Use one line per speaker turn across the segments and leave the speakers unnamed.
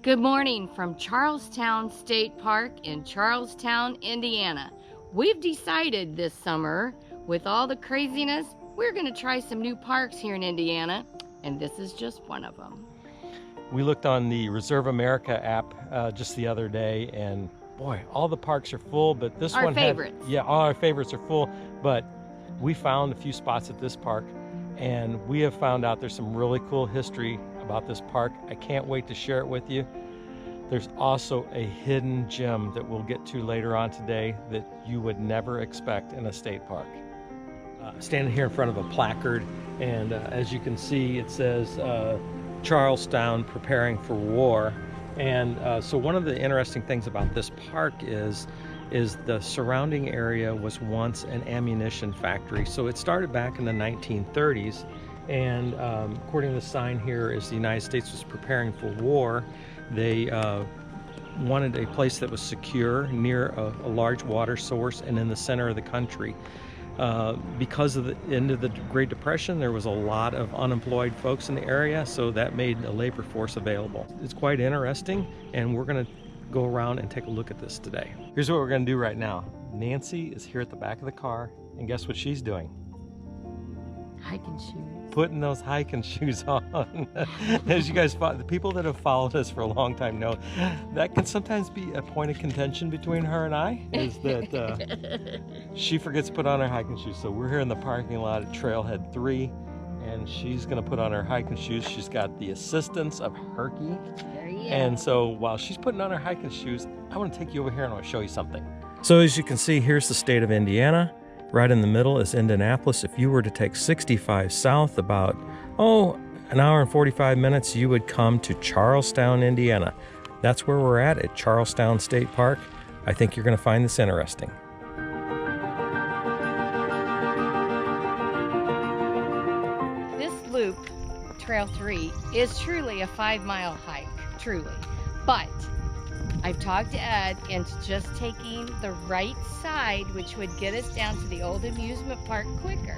Good morning from Charlestown State Park in Charlestown, Indiana. We've decided this summer, with all the craziness, we're going to try some new parks here in Indiana, and this is just one of them.
We looked on the Reserve America app just the other day, and boy, all the parks are full, but this
Our
one
favorites.
Yeah, all our favorites are full, but we found a few spots at this park, and we have found out there's some really cool history about this park. I can't wait to share it with you. There's also a hidden gem that we'll get to later on today that you would never expect in a state park. Standing here in front of a placard, and as you can see, it says Charlestown preparing for war. And so one of the interesting things about this park is the surrounding area was once an ammunition factory. So it started back in the 1930s, and according to the sign here, as the United States was preparing for war, they wanted a place that was secure near a large water source and in the center of the country. Because of the end of the Great Depression, there was a lot of unemployed folks in the area, so that made a labor force available. It's quite interesting, and we're going to go around and take a look at this today. Here's what we're going to do right now. Nancy is here at the back of the car, and guess what she's doing?
Hiking shoes.
Putting those hiking shoes on. As you guys, the people that have followed us for a long time know, that can sometimes be a point of contention between her and I, is that she forgets to put on her hiking shoes. So we're here in the parking lot at Trailhead 3, and she's gonna put on her hiking shoes. She's got the assistance of Herky.
There you go.
And so while she's putting on her hiking shoes, I want to take you over here and I want to show you something. So as you can see, here's the state of Indiana. Right in the middle is Indianapolis. If you were to take 65 south about, an hour and 45 minutes, you would come to Charlestown, Indiana. That's where we're at Charlestown State Park. I think you're going to find this interesting.
This loop, Trail 3, is truly a 5-mile hike, truly. But I've talked to Ed into just taking the right side, which would get us down to the old amusement park quicker.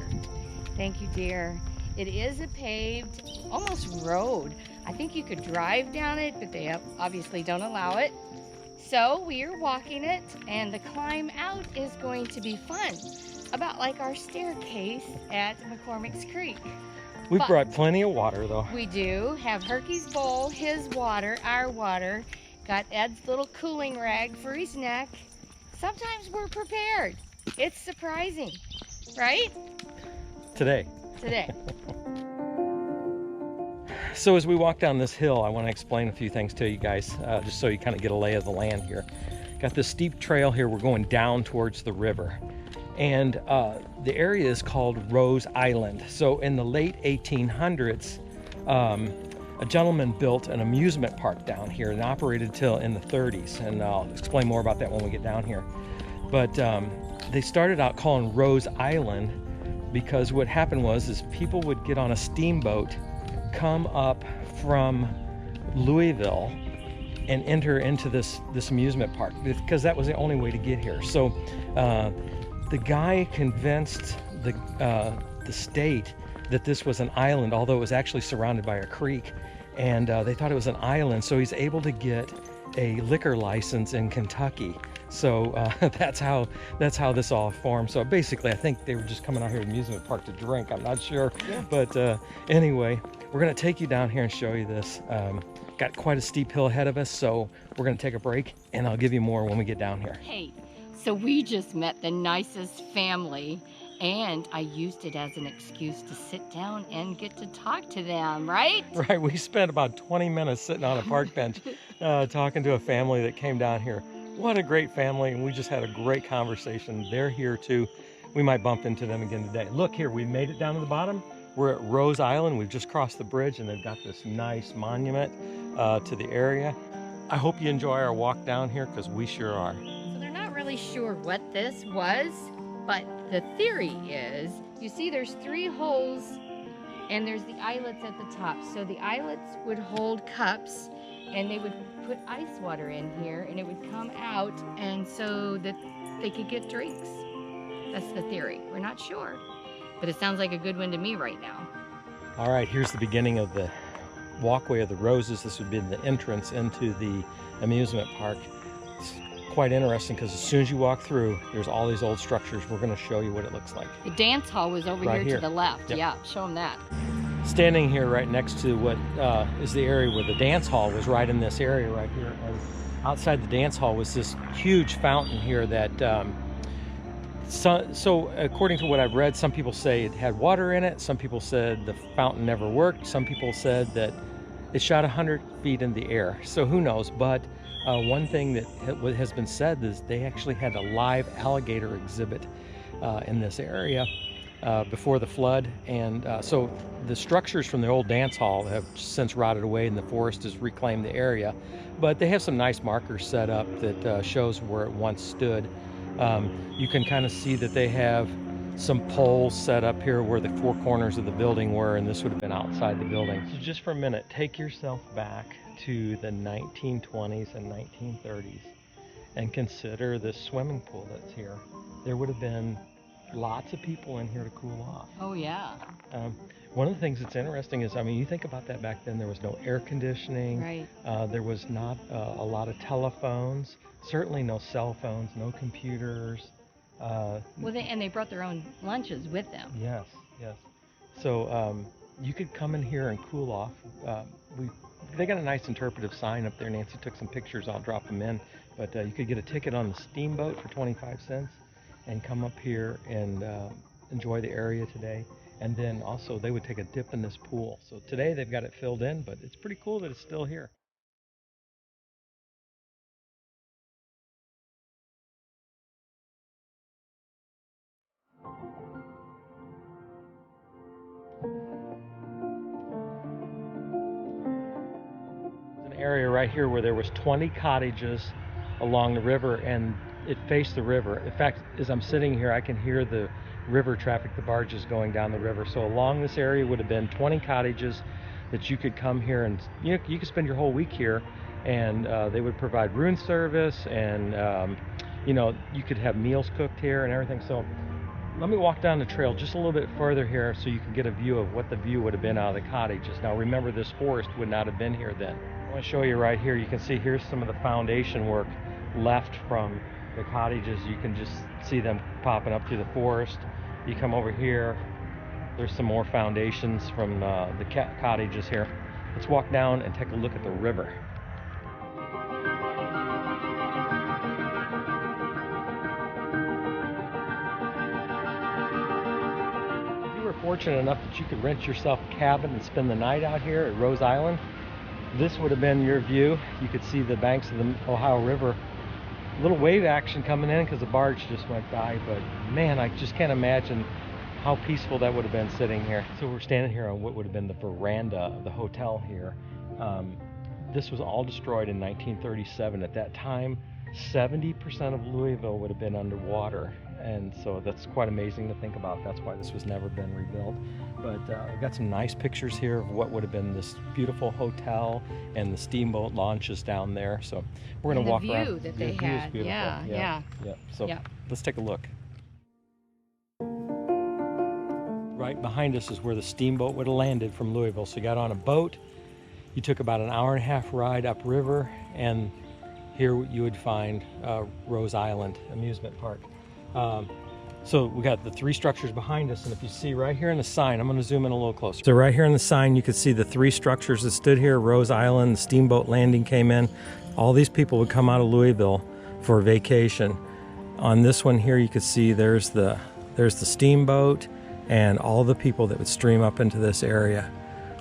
Thank you, dear. It is a paved, almost road. I think you could drive down it, but they obviously don't allow it. So we are walking it, and the climb out is going to be fun. About like our staircase at McCormick's Creek.
We brought plenty of water, though.
We do have Herky's bowl, his water, our water. Got Ed's little cooling rag for his neck. Sometimes we're prepared. It's surprising, right?
Today. So as we walk down this hill, I want to explain a few things to you guys, just so you kind of get a lay of the land here. Got this steep trail here. We're going down towards the river. And the area is called Rose Island. So in the late 1800s, a gentleman built an amusement park down here and operated till in the 30s, and I'll explain more about that when we get down here. But they started out calling Rose Island because what happened was people would get on a steamboat, come up from Louisville, and enter into this amusement park because that was the only way to get here. So the guy convinced the state that this was an island, although it was actually surrounded by a creek, and they thought it was an island, so he's able to get a liquor license in Kentucky. So that's how this all formed. So basically, I think they were just coming out here to the amusement park to drink. I'm not sure, yeah. But anyway, we're gonna take you down here and show you this. Got quite a steep hill ahead of us, so we're gonna take a break, and I'll give you more when we get down here.
Hey, so we just met the nicest family, and I used it as an excuse to sit down and get to talk to them, right?
Right, we spent about 20 minutes sitting on a park bench talking to a family that came down here. What a great family, and we just had a great conversation. They're here too. We might bump into them again today. Look here, we made it down to the bottom. We're at Rose Island. We've just crossed the bridge, and they've got this nice monument to the area. I hope you enjoy our walk down here, because we sure are.
So they're not really sure what this was, but the theory is, you see there's 3 holes and there's the eyelets at the top. So the eyelets would hold cups, and they would put ice water in here, and it would come out, and so that they could get drinks. That's the theory. We're not sure, but it sounds like a good one to me right now.
All right, here's the beginning of walkway of the roses. This would be the entrance into the amusement park. It's quite interesting because as soon as you walk through, there's all these old structures. We're going to show you what it looks like.
The dance hall was over
Right
here
here.
to the left.
Yep.
Yeah, show them that.
Standing here right next to what is the area where the dance hall was, right in this area right here. And outside the dance hall was this huge fountain here that so according to what I've read, some people say it had water in it. Some people said the fountain never worked. Some people said that it shot 100 feet in the air. So who knows? But one thing that has been said is they actually had a live alligator exhibit in this area before the flood. And so the structures from the old dance hall have since rotted away and the forest has reclaimed the area. But they have some nice markers set up that shows where it once stood. You can kind of see that they have some poles set up here where the four corners of the building were, and this would have been outside the building. So just for a minute, take yourself back to the 1920s and 1930s and consider this swimming pool that's here. There would have been lots of people in here to cool off.
Oh, yeah.
One of the things that's interesting is, I mean, you think about that back then, there was no air conditioning.
Right.
There was not a lot of telephones, certainly no cell phones, no computers.
Well, they brought their own lunches with them.
Yes, yes. So you could come in here and cool off. They got a nice interpretive sign up there. Nancy took some pictures. I'll drop them in. But you could get a ticket on the steamboat for 25 cents and come up here and enjoy the area today. And then also they would take a dip in this pool. So today they've got it filled in, but it's pretty cool that it's still here. There's an area right here where there was 20 cottages along the river, and it faced the river. In fact, as I'm sitting here, I can hear the river traffic, the barges going down the river. So along this area would have been 20 cottages that you could come here and you could spend your whole week here, and they would provide room service, and you could have meals cooked here and everything. So let me walk down the trail just a little bit further here so you can get a view of what the view would have been out of the cottages. Now remember, this forest would not have been here then. I want to show you right here. You can see here's some of the foundation work left from the cottages. You can just see them popping up through the forest. You come over here, there's some more foundations from the cottages here. Let's walk down and take a look at the river. If you were fortunate enough that you could rent yourself a cabin and spend the night out here at Rose Island, this would have been your view. You could see the banks of the Ohio River. A little wave action coming in because the barge just went by, but man, I just can't imagine how peaceful that would have been sitting here. So we're standing here on what would have been the veranda of the hotel here. This was all destroyed in 1937. At that time, 70% of Louisville would have been underwater, and so that's quite amazing to think about. That's why this has never been rebuilt. But I've got some nice pictures here of what would have been this beautiful hotel and the steamboat launches down there. So we're going to walk around.
The view that they had. Yeah.
So let's take a look. Right behind us is where the steamboat would have landed from Louisville. So you got on a boat, you took about an hour-and-a-half ride upriver, and here you would find Rose Island Amusement Park. So we got the three structures behind us, and if you see right here in the sign, I'm going to zoom in a little closer. So right here in the sign, you can see the three structures that stood here. Rose Island, the steamboat landing came in. All these people would come out of Louisville for a vacation. On this one here, you can see there's the steamboat and all the people that would stream up into this area.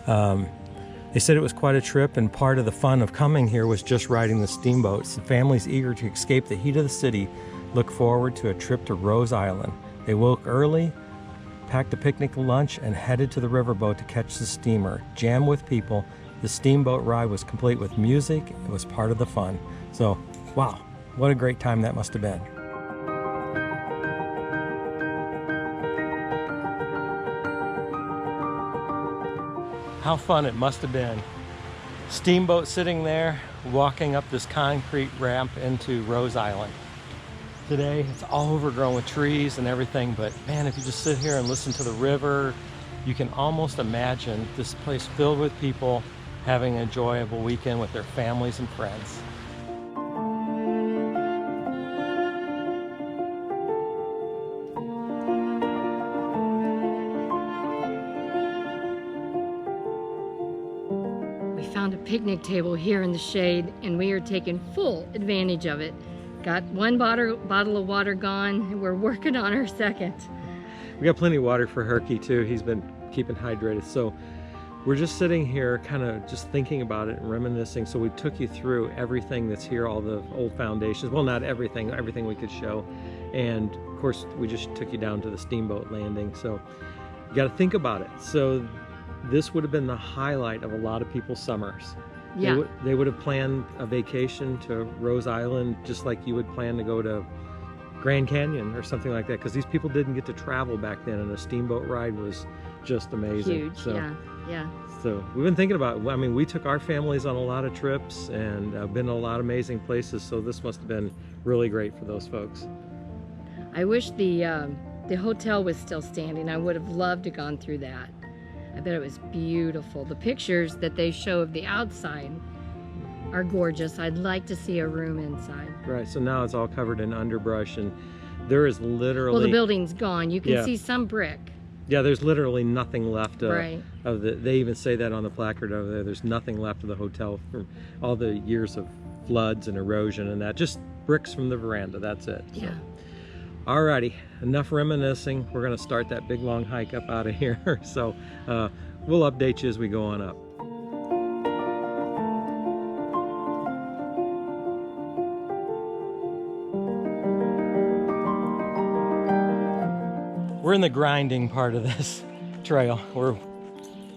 They said it was quite a trip, and part of the fun of coming here was just riding the steamboats. The families eager to escape the heat of the city look forward to a trip to Rose Island. They woke early, packed a picnic lunch, and headed to the riverboat to catch the steamer. Jammed with people, the steamboat ride was complete with music. It was part of the fun. So, wow, what a great time that must have been. How fun it must have been. Steamboat sitting there, walking up this concrete ramp into Rose Island. Today, it's all overgrown with trees and everything, but man, if you just sit here and listen to the river, you can almost imagine this place filled with people having an enjoyable weekend with their families and friends.
We found a picnic table here in the shade, and we are taking full advantage of it. Got one bottle of water gone, and we're working on our second.
We got plenty of water for Herky too. He's been keeping hydrated. So we're just sitting here kind of just thinking about it and reminiscing. So we took you through everything that's here, all the old foundations. Well, not everything we could show. And of course, we just took you down to the steamboat landing. So you got to think about it. So this would have been the highlight of a lot of people's summers.
Yeah.
They would have planned a vacation to Rose Island just like you would plan to go to Grand Canyon or something like that, because these people didn't get to travel back then, and a steamboat ride was just amazing.
Huge. So, yeah.
So we've been thinking about, I mean, we took our families on a lot of trips and been to a lot of amazing places, so this must have been really great for those folks.
I wish the hotel was still standing. I would have loved to gone through that. I bet it was beautiful. The pictures that they show of the outside are gorgeous. I'd like to see a room inside.
Right, so now it's all covered in underbrush, and there is literally...
Well, the building's gone. You can see some brick.
Yeah, there's literally nothing left
right.
of the... They even say that on the placard over there. There's nothing left of the hotel from all the years of floods and erosion and that. Just bricks from the veranda, that's it. So.
Yeah.
Alrighty, enough reminiscing. We're going to start that big long hike up out of here. So we'll update you as we go on up. We're in the grinding part of this trail. We're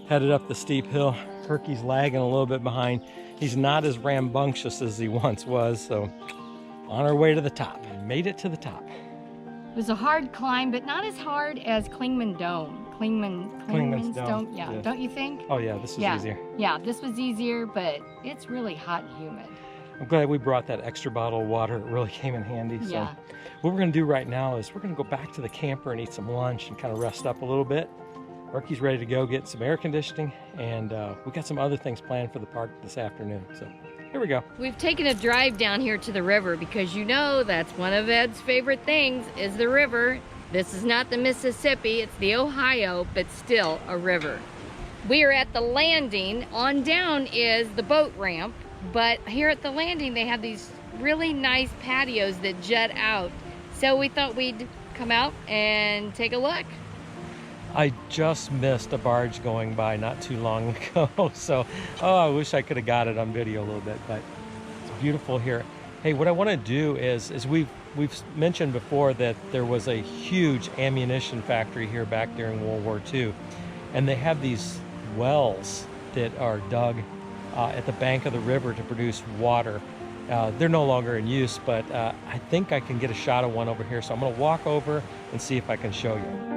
headed up the steep hill. Herky's lagging a little bit behind. He's not as rambunctious as he once was, so on our way to the top. Made it to the top.
It was a hard climb, but not as hard as Clingman Dome. Clingman's Dome. Yeah, don't you think?
Oh yeah, this is easier.
Yeah, this was easier, but it's really hot and humid.
I'm glad we brought that extra bottle of water. It really came in handy. So
yeah.
What we're gonna do right now is we're gonna go back to the camper and eat some lunch and kind of rest up a little bit. Herky's ready to go get some air conditioning, and we got some other things planned for the park this afternoon. So here we go. We've
taken a drive down here to the river because you know that's one of Ed's favorite things is the river. This is not the Mississippi, it's the Ohio, but still a river. We are at the landing. On down is the boat ramp, but here at the landing they have these really nice patios that jut out. So we thought we'd come out and take a look.
I just missed a barge going by not too long ago, so I wish I could have got it on video a little bit, but it's beautiful here. Hey, what I want to do is we've mentioned before that there was a huge ammunition factory here back during World War II, and they have these wells that are dug at the bank of the river to produce water. They're no longer in use, but I think I can get a shot of one over here, so I'm going to walk over and see if I can show you.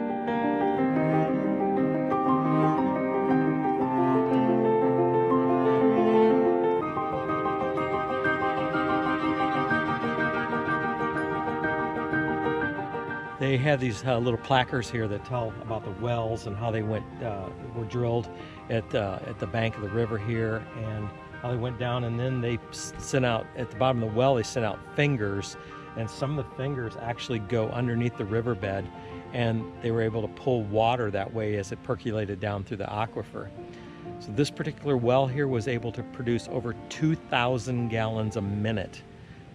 They have these little placards here that tell about the wells and how they were drilled at the bank of the river here, and how they went down, and then they sent out, at the bottom of the well, they sent out fingers, and some of the fingers actually go underneath the riverbed, and they were able to pull water that way as it percolated down through the aquifer. So this particular well here was able to produce over 2,000 gallons a minute.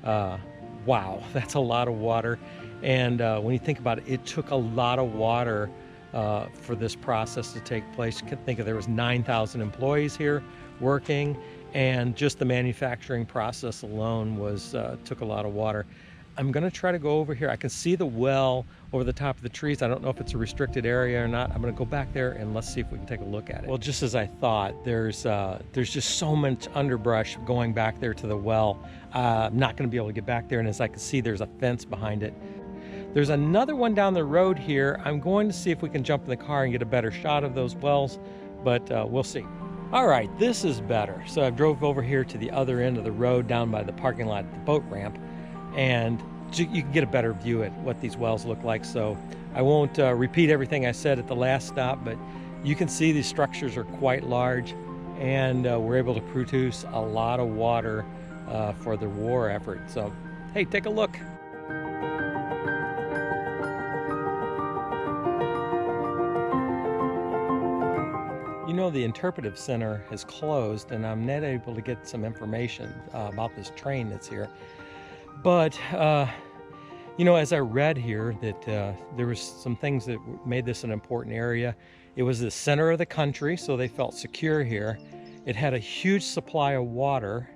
Wow, that's a lot of water. And when you think about it, it took a lot of water for this process to take place. You can think of, there was 9,000 employees here working, and just the manufacturing process alone was took a lot of water. I'm going to try to go over here. I can see the well over the top of the trees. I don't know if it's a restricted area or not. I'm going to go back there and let's see if we can take a look at it. Well, just as I thought, there's just so much underbrush going back there to the well. I'm not going to be able to get back there, and as I can see, there's a fence behind it. There's another one down the road here. I'm going to see if we can jump in the car and get a better shot of those wells, but we'll see. All right, this is better. So I drove over here to the other end of the road down by the parking lot, the boat ramp, and you can get a better view at what these wells look like. So I won't repeat everything I said at the last stop, but you can see these structures are quite large, and we're able to produce a lot of water for the war effort. So, hey, take a look. You know, the interpretive center has closed, and I'm not able to get some information about this train that's here. But you know, as I read here, that there was some things that made this an important area. It was the center of the country, so they felt secure here. It had a huge supply of water,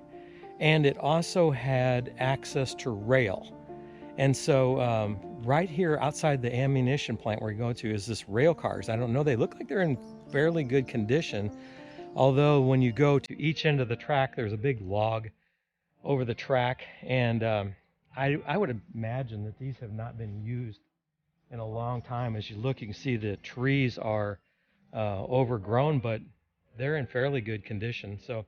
and it also had access to rail. And so right here outside the ammunition plant where you go to is this rail cars. I don't know, they look like they're in fairly good condition. Although when you go to each end of the track, there's a big log over the track. And I would imagine that these have not been used in a long time. As you look, you can see the trees are overgrown, but they're in fairly good condition. So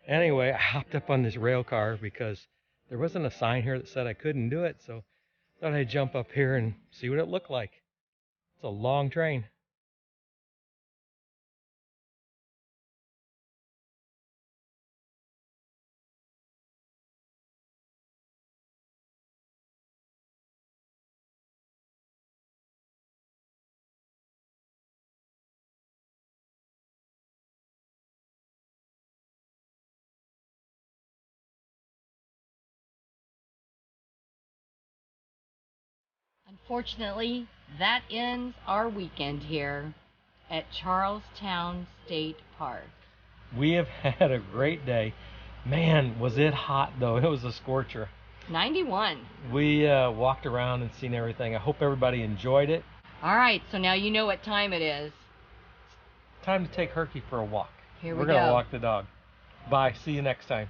anyway, I hopped up on this rail car because there wasn't a sign here that said I couldn't do it. So thought I'd jump up here and see what it looked like. It's a long train.
Unfortunately, that ends our weekend here at Charlestown State Park.
We have had a great day. Man, was it hot though. It was a scorcher.
91.
We walked around and seen everything. I hope everybody enjoyed it.
All right, so now you know what time it is.
Time to take Herky for a walk.
Here we
We're gonna
go.
walk the dog. Bye. See you next time.